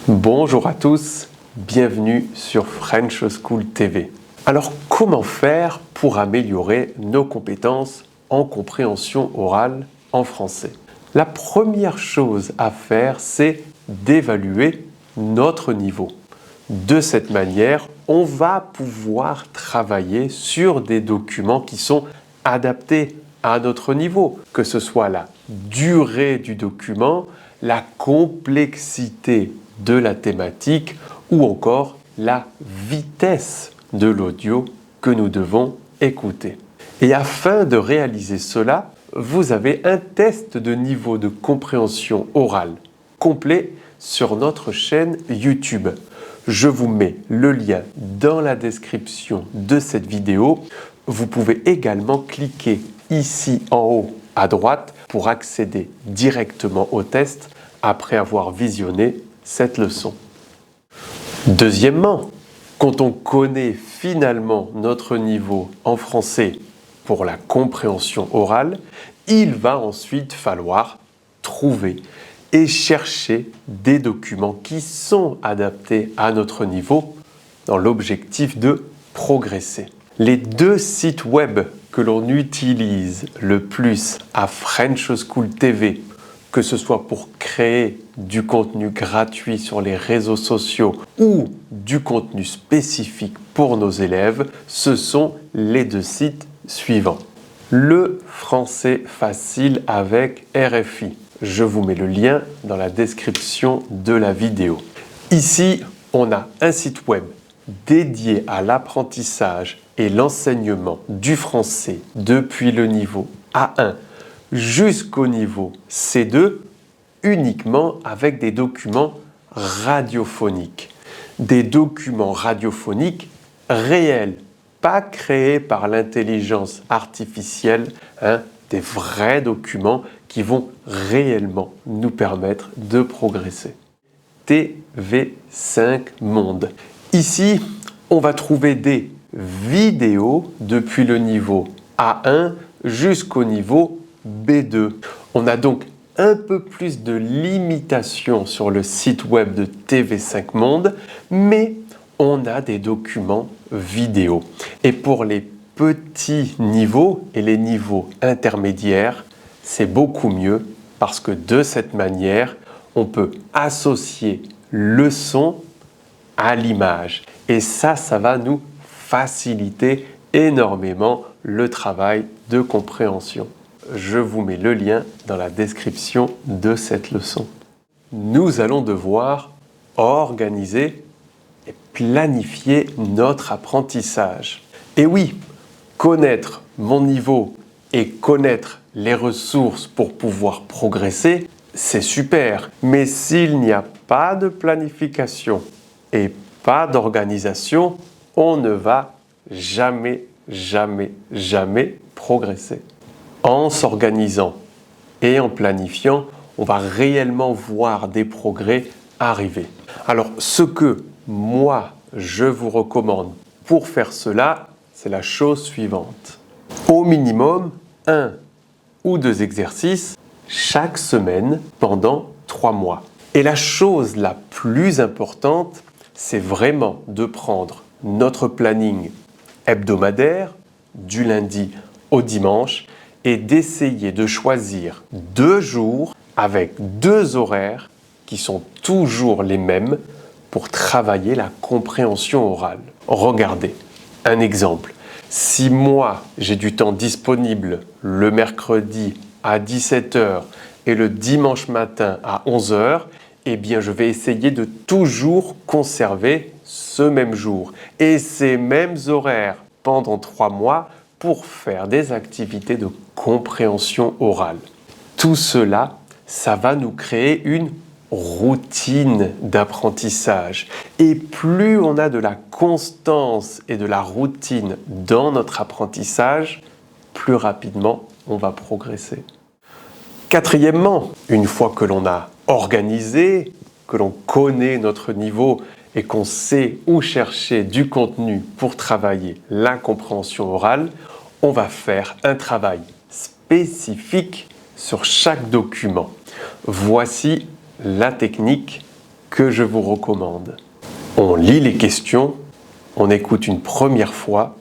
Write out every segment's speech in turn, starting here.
Bonjour à tous, bienvenue sur French School TV. Alors comment faire pour améliorer nos compétences en compréhension orale en français? La première chose à faire, c'est d'évaluer notre niveau. De cette manière, on va pouvoir travailler sur des documents qui sont adaptés à notre niveau, que ce soit la durée du document, la complexité de la thématique ou encore la vitesse de l'audio que nous devons écouter. Et afin de réaliser cela, vous avez un test de niveau de compréhension orale complet sur notre chaîne YouTube. Je vous mets le lien dans la description de cette vidéo. Vous pouvez également cliquer ici en haut à droite pour accéder directement au test après avoir visionné cette leçon. Deuxièmement, quand on connaît finalement notre niveau en français pour la compréhension orale, il va ensuite falloir trouver et chercher des documents qui sont adaptés à notre niveau dans l'objectif de progresser. Les deux sites web que l'on utilise le plus à French School TV, que ce soit pour créer du contenu gratuit sur les réseaux sociaux ou du contenu spécifique pour nos élèves, ce sont les deux sites suivants. Le français facile avec RFI. Je vous mets le lien dans la description de la vidéo. Ici, on a un site web dédié à l'apprentissage et l'enseignement du français depuis le niveau A1 jusqu'au niveau C2, uniquement avec des documents radiophoniques. Des documents radiophoniques réels, pas créés par l'intelligence artificielle, des vrais documents qui vont réellement nous permettre de progresser. TV5 Monde. Ici, on va trouver des vidéos depuis le niveau A1 jusqu'au niveau B2. On a donc un peu plus de limitations sur le site web de TV5 Monde, mais on a des documents vidéo. Et pour les petits niveaux et les niveaux intermédiaires, c'est beaucoup mieux parce que de cette manière, on peut associer le son à l'image. Et ça va nous faciliter énormément le travail de compréhension. Je vous mets le lien dans la description de cette leçon. Nous allons devoir organiser et planifier notre apprentissage. Et oui, connaître mon niveau et connaître les ressources pour pouvoir progresser, c'est super. Mais s'il n'y a pas de planification et pas d'organisation, on ne va jamais progresser. En s'organisant et en planifiant, on va réellement voir des progrès arriver. Alors, ce que moi, je vous recommande pour faire cela, c'est la chose suivante. Au minimum, 1 ou 2 exercices chaque semaine pendant 3 mois. Et la chose la plus importante, c'est vraiment de prendre notre planning hebdomadaire du lundi au dimanche et d'essayer de choisir 2 jours avec 2 horaires qui sont toujours les mêmes pour travailler la compréhension orale. Regardez, un exemple. Si moi, j'ai du temps disponible le mercredi à 17h et le dimanche matin à 11h, eh bien, je vais essayer de toujours conserver ce même jour et ces mêmes horaires pendant 3 mois pour faire des activités de compréhension orale. Tout cela, ça va nous créer une routine d'apprentissage. Et plus on a de la constance et de la routine dans notre apprentissage, plus rapidement on va progresser. Quatrièmement, une fois que l'on a organisé, que l'on connaît notre niveau et qu'on sait où chercher du contenu pour travailler la compréhension orale, on va faire un travail spécifique sur chaque document. Voici la technique que je vous recommande. On lit les questions, on écoute une première fois,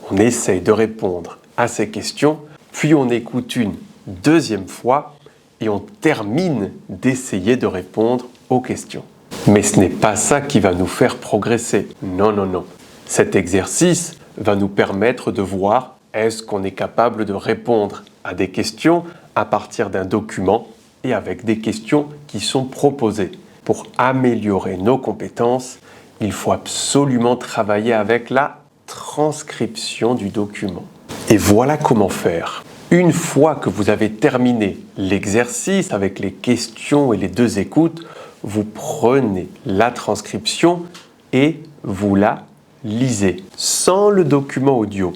on essaye de répondre à ces questions, puis on écoute une deuxième fois et on termine d'essayer de répondre aux questions. Mais ce n'est pas ça qui va nous faire progresser. Non, non, non. Cet exercice va nous permettre de voir est-ce qu'on est capable de répondre à des questions à partir d'un document et avec des questions qui sont proposées. Pour améliorer nos compétences, il faut absolument travailler avec la transcription du document. Et voilà comment faire. Une fois que vous avez terminé l'exercice avec les questions et les deux écoutes, vous prenez la transcription et vous la lisez. Sans le document audio,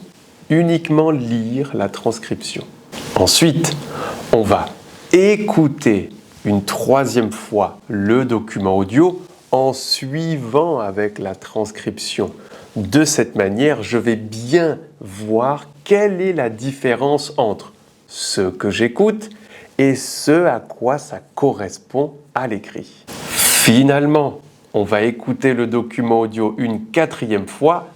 uniquement lire la transcription. Ensuite, on va écouter une troisième fois le document audio en suivant avec la transcription. De cette manière, je vais bien voir quelle est la différence entre ce que j'écoute et ce à quoi ça correspond à l'écrit. Finalement, on va écouter le document audio une quatrième fois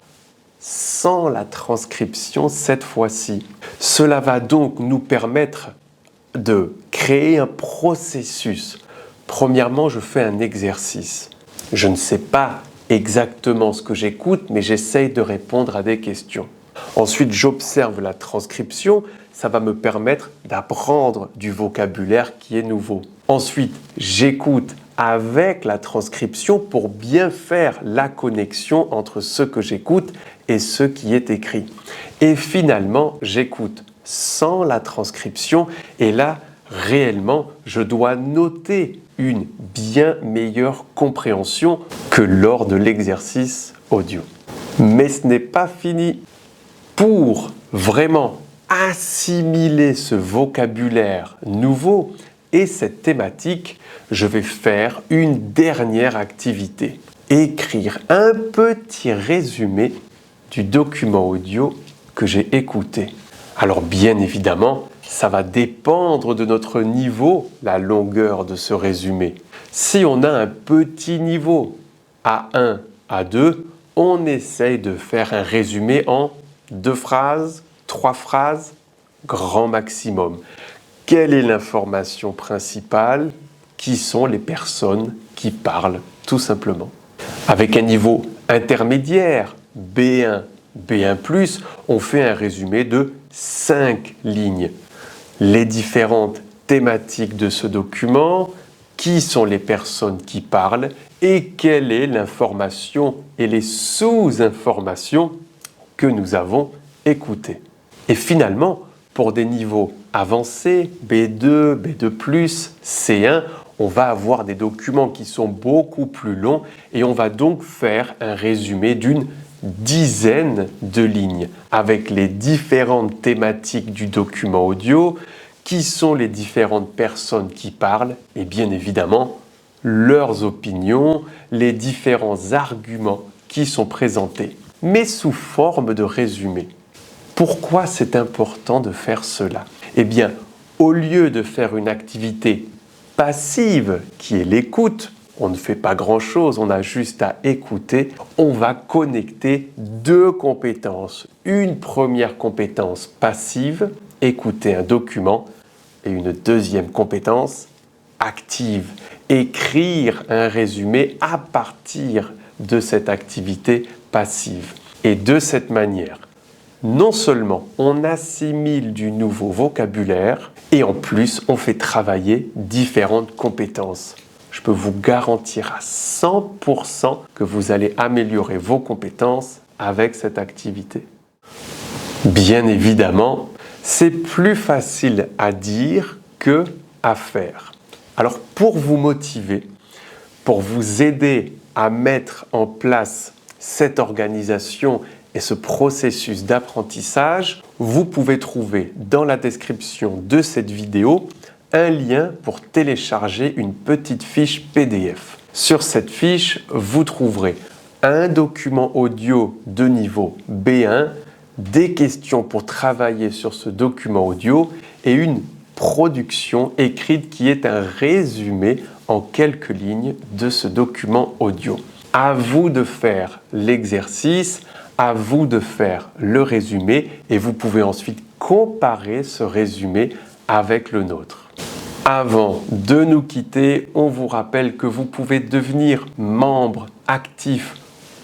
sans la transcription cette fois-ci. Cela va donc nous permettre de créer un processus. Premièrement, je fais un exercice. Je ne sais pas exactement ce que j'écoute, mais j'essaye de répondre à des questions. Ensuite, j'observe la transcription. Ça va me permettre d'apprendre du vocabulaire qui est nouveau. Ensuite, j'écoute avec la transcription pour bien faire la connexion entre ce que j'écoute et ce qui est écrit. Et finalement, j'écoute sans la transcription et là, réellement, je dois noter une bien meilleure compréhension que lors de l'exercice audio. Mais ce n'est pas fini. Pour vraiment assimiler ce vocabulaire nouveau et cette thématique, je vais faire une dernière activité. Écrire un petit résumé du document audio que j'ai écouté. Alors bien évidemment, ça va dépendre de notre niveau, la longueur de ce résumé. Si on a un petit niveau, A1, A2, on essaye de faire un résumé en 2 phrases, 3 phrases, grand maximum. Quelle est l'information principale? Qui sont les personnes qui parlent, tout simplement. Avec un niveau intermédiaire, B1, B1+, on fait un résumé de 5 lignes. Les différentes thématiques de ce document, qui sont les personnes qui parlent et quelle est l'information et les sous-informations que nous avons écoutées. Et finalement, pour des niveaux avancés, B2, B2+, C1, on va avoir des documents qui sont beaucoup plus longs et on va donc faire un résumé d'une dizaine de lignes avec les différentes thématiques du document audio, qui sont les différentes personnes qui parlent et bien évidemment leurs opinions, les différents arguments qui sont présentés, mais sous forme de résumé. Pourquoi c'est important de faire cela? Eh bien, au lieu de faire une activité passive qui est l'écoute, on ne fait pas grand-chose, on a juste à écouter, on va connecter 2 compétences. Une première compétence passive, écouter un document, et une deuxième compétence active, écrire un résumé à partir de cette activité passive. Et de cette manière, non seulement on assimile du nouveau vocabulaire, et en plus on fait travailler différentes compétences. Je peux vous garantir à 100% que vous allez améliorer vos compétences avec cette activité. Bien évidemment, c'est plus facile à dire que à faire. Alors pour vous motiver, pour vous aider à mettre en place cette organisation et ce processus d'apprentissage, vous pouvez trouver dans la description de cette vidéo un lien pour télécharger une petite fiche PDF. Sur cette fiche, vous trouverez un document audio de niveau B1, des questions pour travailler sur ce document audio et une production écrite qui est un résumé en quelques lignes de ce document audio. À vous de faire l'exercice, à vous de faire le résumé et vous pouvez ensuite comparer ce résumé avec le nôtre. Avant de nous quitter, on vous rappelle que vous pouvez devenir membre actif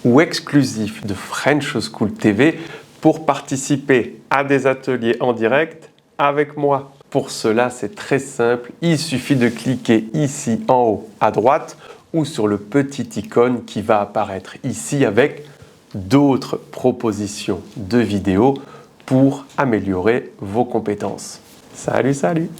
ou exclusif de French School TV pour participer à des ateliers en direct avec moi. Pour cela, c'est très simple, il suffit de cliquer ici en haut à droite ou sur le petit icône qui va apparaître ici avec d'autres propositions de vidéos pour améliorer vos compétences. Salut, salut!